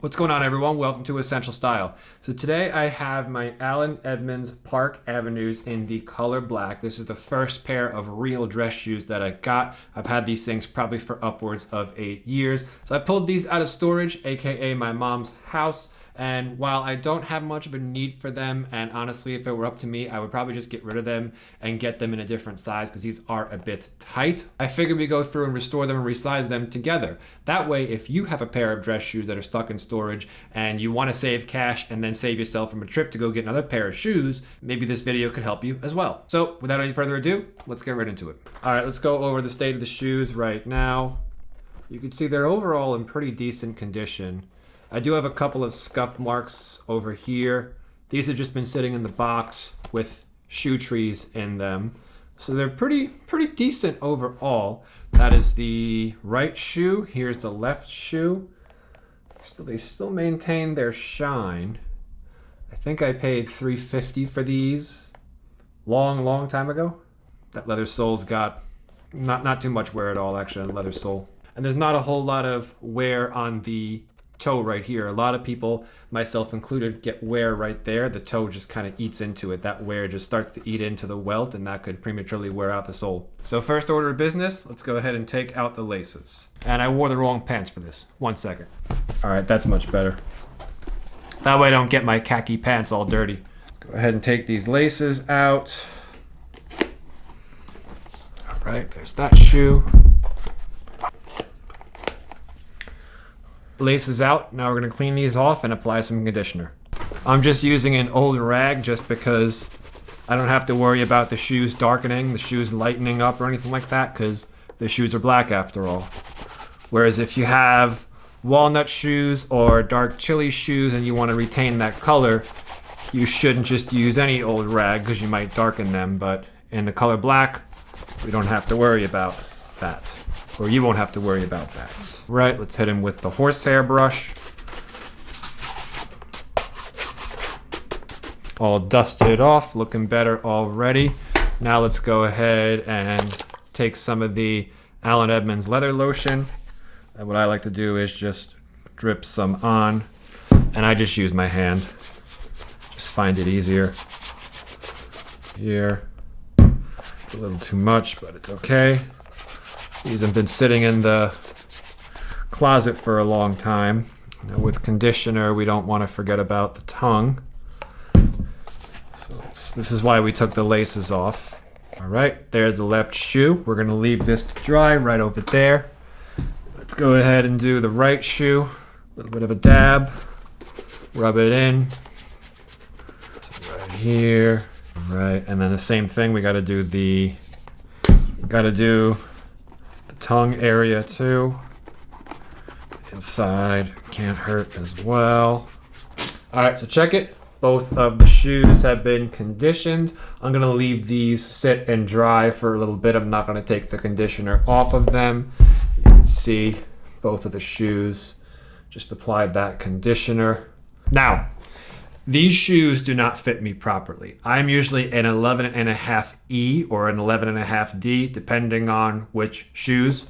What's going on, everyone? Welcome to Essential Style. So today I have my Allen Edmonds Park Avenues in the color black. This is the first pair of real dress shoes that I got. I've had these things probably for upwards of 8 years. So I pulled these out of storage, aka my mom's house. And while I don't have much of a need for them, and honestly, if it were up to me, I would probably just get rid of them and get them in a different size because these are a bit tight. I figured we go through and restore them and resize them together. That way, if you have a pair of dress shoes that are stuck in storage and you want to save cash and then save yourself from a trip to go get another pair of shoes, maybe this video could help you as well. So without any further ado, let's get right into it. All right, let's go over the state of the shoes right now. You can see they're overall in pretty decent condition. I do have a couple of scuff marks over here. These have just been sitting in the box with shoe trees in them. So they're pretty decent overall. That is the right shoe. Here's the left shoe. They still maintain their shine. I think I paid $3.50 for these long time ago. That leather sole's got not too much wear at all, actually, on the leather sole. And there's not a whole lot of wear on the toe right here. A lot of people, myself included, get wear right there. The toe just kind of eats into it. That wear just starts to eat into the welt, and that could prematurely wear out the sole. So first order of business, let's go ahead and take out the laces. And I wore the wrong pants for this. 1 second. All right, that's much better. That way I don't get my khaki pants all dirty. Go ahead and take these laces out. All right, there's that shoe. Laces out. Now we're going to clean these off and apply some conditioner. I'm just using an old rag just because I don't have to worry about the shoes darkening, the shoes lightening up or anything like that, because the shoes are black after all. Whereas if you have walnut shoes or dark chili shoes and you want to retain that color, you shouldn't just use any old rag because you might darken them. But in the color black, we don't have to worry about that. Or you won't have to worry about that. Right, let's hit him with the horsehair brush. All dusted off, looking better already. Now let's go ahead and take some of the Allen Edmonds leather lotion. And what I like to do is just drip some on. And I just use my hand. Just find it easier. Here. A little too much, but it's okay. These have been sitting in the closet for a long time. Now with conditioner, we don't want to forget about the tongue. So this is why we took the laces off. All right, there's the left shoe. We're going to leave this to dry right over there. Let's go ahead and do the right shoe. A little bit of a dab. Rub it in. So right here. All right, and then the same thing. We got to do the tongue area too. Inside can't hurt as well. All right, so check it. Both of the shoes have been conditioned. I'm gonna leave these sit and dry for a little bit. I'm not gonna take the conditioner off of them. You can see both of the shoes. Just applied that conditioner. Now, these shoes do not fit me properly. I'm usually an 11.5 E or an 11.5 D, depending on which shoes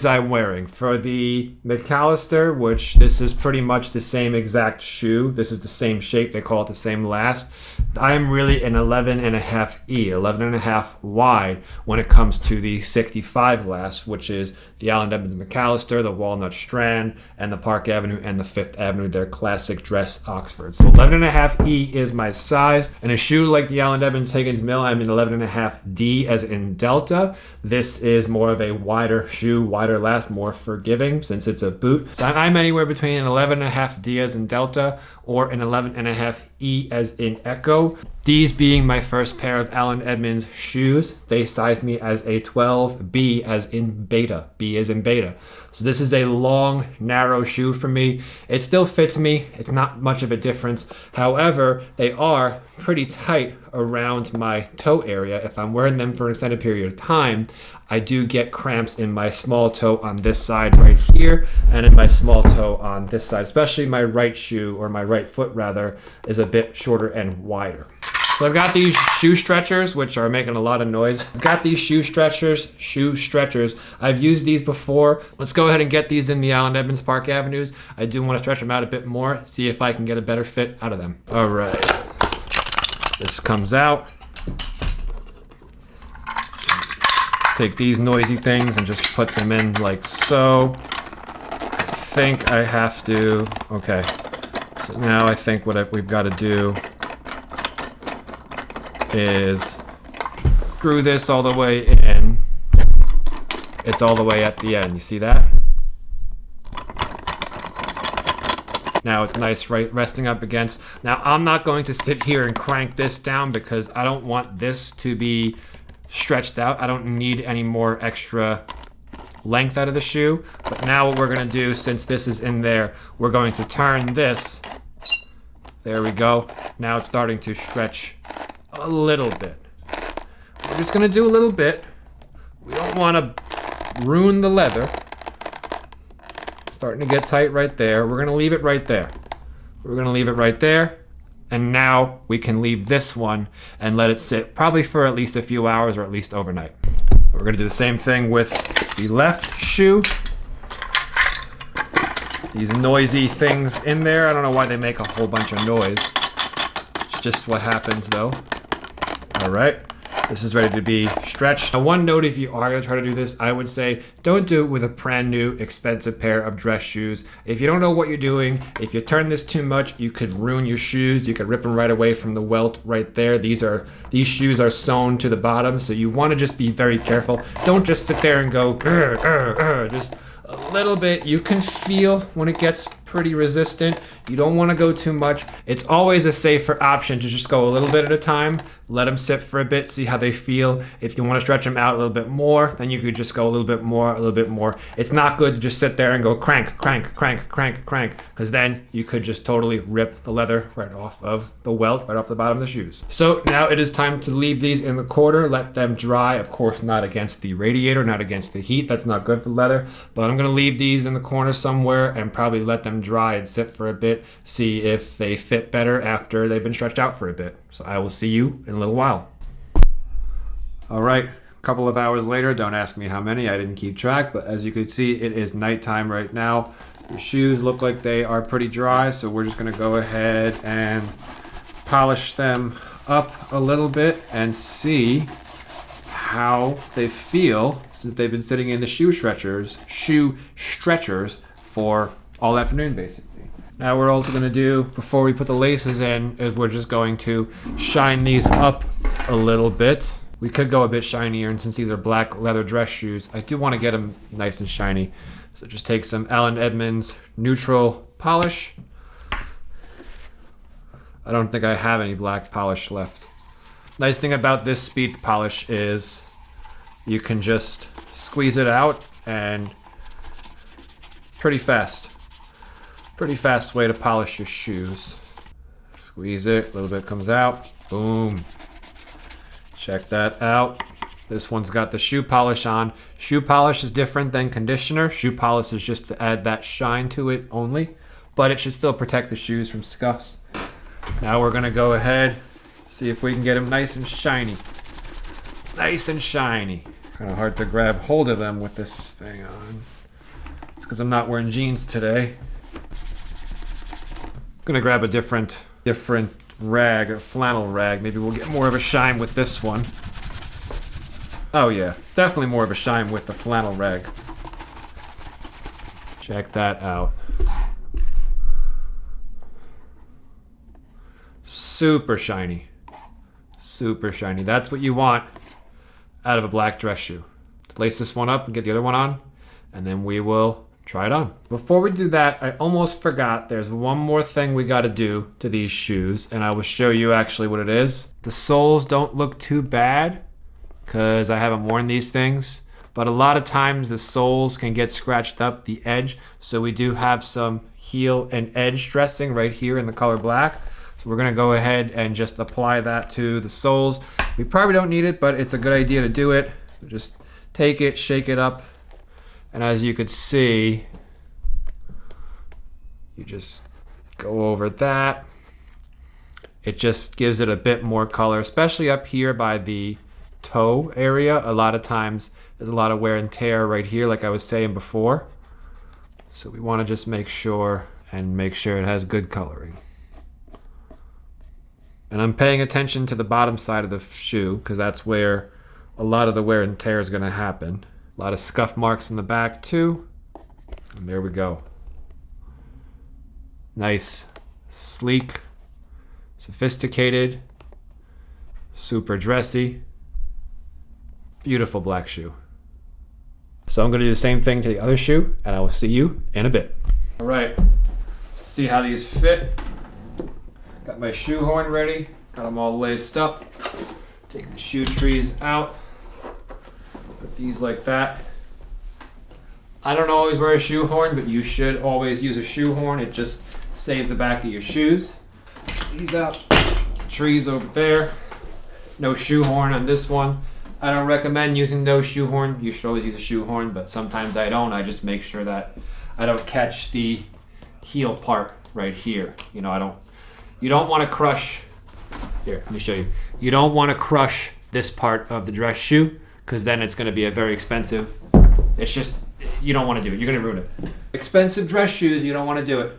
I'm wearing. For the McAllister, which this is pretty much the same exact shoe. This is the same shape. They call it the same last. I'm really an 11.5 E, 11.5 wide when it comes to the 65 last, which is the Allen Edmonds McAllister, the Walnut Strand, and the Park Avenue and the Fifth Avenue. They're classic dress Oxford. So 11.5 E is my size. And a shoe like the Allen Edmonds Higgins Mill, I'm in 11.5 D as in Delta. This is more of a wider shoe, wider last, more forgiving since it's a boot. So I'm anywhere between an 11.5 D as in Delta or an 11.5 E as in Echo. These being my first pair of Allen Edmonds shoes, they sized me as a 12B as in beta, B as in beta. So this is a long, narrow shoe for me. It still fits me. It's not much of a difference. However, they are pretty tight around my toe area. If I'm wearing them for an extended period of time, I do get cramps in my small toe on this side right here and in my small toe on this side, especially my right shoe, or my right foot rather, is a bit shorter and wider. So I've got these shoe stretchers, which are making a lot of noise. I've got these shoe stretchers. I've used these before. Let's go ahead and get these in the Allen Edmonds Park Avenues. I do want to stretch them out a bit more, see if I can get a better fit out of them. All right, this comes out. Take these noisy things and just put them in like so. I think I have to, okay. So now I think what we've got to do is screw this all the way in. It's all the way at the end. You see that? Now it's nice right resting up against. Now I'm not going to sit here and crank this down because I don't want this to be stretched out. I don't need any more extra length out of the shoe. But now what we're going to do, since this is in there, we're going to turn this. There we go. Now it's starting to stretch a little bit. We're just going to do a little bit. We don't want to ruin the leather. Starting to get tight right there. We're going to leave it right there. We're going to leave it right there. And now we can leave this one and let it sit probably for at least a few hours or at least overnight. We're going to do the same thing with the left shoe. These noisy things in there. I don't know why they make a whole bunch of noise. It's just what happens though. All right, this is ready to be stretched. Now, one note, if you are going to try to do this, I would say don't do it with a brand new expensive pair of dress shoes. If you don't know what you're doing, if you turn this too much, you could ruin your shoes. You could rip them right away from the welt right there. These shoes are sewn to the bottom, so you want to just be very careful. Don't just sit there and go, just a little bit. You can feel when it gets pretty resistant. You don't want to go too much. It's always a safer option to just go a little bit at a time. Let them sit for a bit, see how they feel. If you want to stretch them out a little bit more, then you could just go a little bit more, a little bit more. It's not good to just sit there and go crank, crank, crank, crank, crank, because then you could just totally rip the leather right off of the welt, right off the bottom of the shoes. So now it is time to leave these in the corner, let them dry. Of course, not against the radiator, not against the heat. That's not good for leather, but I'm going to leave these in the corner somewhere and probably let them dry and sit for a bit, see if they fit better after they've been stretched out for a bit. So I will see you in a little while. All right, a couple of hours later, don't ask me how many, I didn't keep track, but as you can see, it is nighttime right now. The shoes look like they are pretty dry, so we're just gonna go ahead and polish them up a little bit and see how they feel since they've been sitting in the shoe stretchers for all afternoon, basically. Now we're also going to do, before we put the laces in, is we're just going to shine these up a little bit. We could go a bit shinier, and since these are black leather dress shoes, I do want to get them nice and shiny. So just take some Allen Edmonds neutral polish. I don't think I have any black polish left. Nice thing about this speed polish is you can just squeeze it out and pretty fast way to polish your shoes. Squeeze it, a little bit comes out, boom. Check that out. This one's got the shoe polish on. Shoe polish is different than conditioner. Shoe polish is just to add that shine to it only, but it should still protect the shoes from scuffs. Now we're gonna go ahead, see if we can get them nice and shiny. Nice and shiny. Kind of hard to grab hold of them with this thing on. It's because I'm not wearing jeans today. I'm gonna grab a different rag, a flannel rag. Maybe we'll get more of a shine with this one. Oh yeah, definitely more of a shine with the flannel rag. Check that out. Super shiny. Super shiny. That's what you want out of a black dress shoe. Lace this one up and get the other one on, and then we will try it on. Before we do that, I almost forgot there's one more thing we got to do to these shoes, and I will show you actually what it is. The soles don't look too bad because I haven't worn these things, but a lot of times the soles can get scratched up the edge, so we do have some heel and edge dressing right here in the color black. So we're gonna go ahead and just apply that to the soles. We probably don't need it, but it's a good idea to do it. So just take it, shake it up, and as you could see, you just go over that It just gives it a bit more color, especially up here by the toe area. A lot of times there's a lot of wear and tear right here, like I was saying before. So we want to just make sure it has good coloring. And I'm paying attention to the bottom side of the shoe because that's where a lot of the wear and tear is going to happen. A lot of scuff marks in the back too. And there we go. Nice, sleek, sophisticated, super dressy, beautiful black shoe. So I'm going to do the same thing to the other shoe, and I will see you in a bit. All right, let's see how these fit. Got my shoehorn ready, got them all laced up. Take the shoe trees out, put these like that. I don't always wear a shoehorn, but you should always use a shoehorn. It just saves the back of your shoes. These out, trees over there. No shoehorn on this one. I don't recommend using no shoehorn. You should always use a shoehorn, but sometimes I don't. I just make sure that I don't catch the heel part right here. You know, you don't want to crush, here, let me show you. You don't want to crush this part of the dress shoe because then it's going to be a very expensive, it's just, you don't want to do it. You're going to ruin it. Expensive dress shoes, you don't want to do it.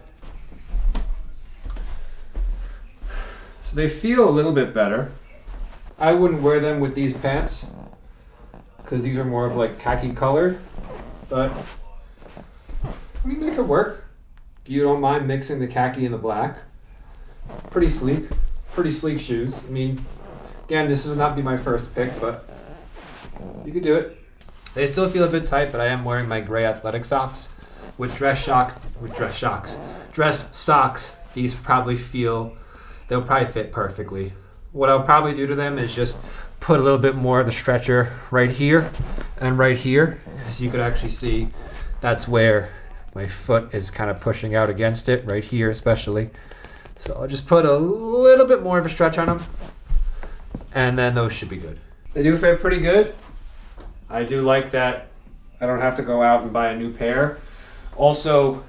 So they feel a little bit better. I wouldn't wear them with these pants because these are more of like khaki colored, but I mean, they could work. You don't mind mixing the khaki and the black. Pretty sleek shoes. I mean, again, this would not be my first pick, but you could do it. They still feel a bit tight, but I am wearing my gray athletic socks with dress socks. These they'll probably fit perfectly. What I'll probably do to them is just put a little bit more of the stretcher right here and right here. As you could actually see, that's where my foot is kind of pushing out against it, right here especially. So I'll just put a little bit more of a stretch on them, and then those should be good. They do fit pretty good. I do like that I don't have to go out and buy a new pair. Also,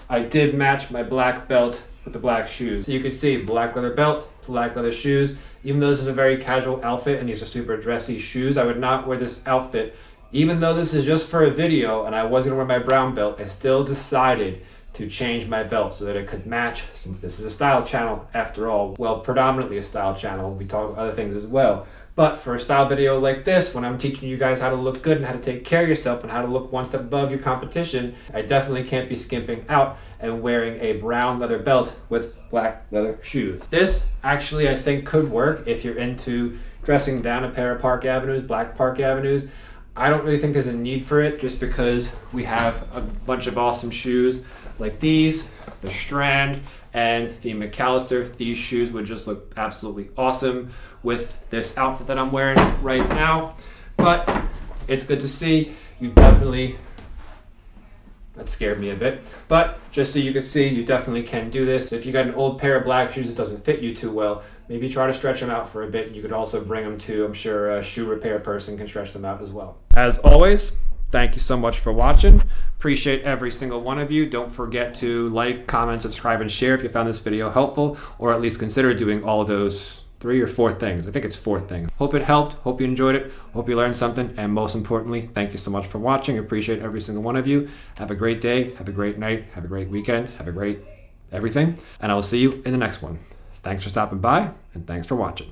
I did match my black belt with the black shoes. So you can see black leather belt, black leather shoes. Even though this is a very casual outfit and these are super dressy shoes, I would not wear this outfit. Even though this is just for a video and I was gonna wear my brown belt, I still decided to change my belt so that it could match, since this is a style channel after all. Well, predominantly a style channel. We talk about other things as well. But for a style video like this, when I'm teaching you guys how to look good and how to take care of yourself and how to look one step above your competition, I definitely can't be skimping out and wearing a brown leather belt with black leather shoes. This actually I think could work if you're into dressing down a pair of Park Avenues, black Park Avenues. I don't really think there's a need for it just because we have a bunch of awesome shoes like these, the Strand, and the McAllister. These shoes would just look absolutely awesome with this outfit that I'm wearing right now. But it's good to see. You definitely, that scared me a bit, but just so you can see, you definitely can do this. If you got an old pair of black shoes that doesn't fit you too well, maybe try to stretch them out for a bit. You could also bring them to, I'm sure a shoe repair person can stretch them out as well. As always, thank you so much for watching. Appreciate every single one of you. Don't forget to like, comment, subscribe, and share if you found this video helpful, or at least consider doing all those 3 or 4 things. I think it's 4 things. Hope it helped. Hope you enjoyed it. Hope you learned something. And most importantly, thank you so much for watching. Appreciate every single one of you. Have a great day. Have a great night. Have a great weekend. Have a great everything. And I will see you in the next one. Thanks for stopping by, and thanks for watching.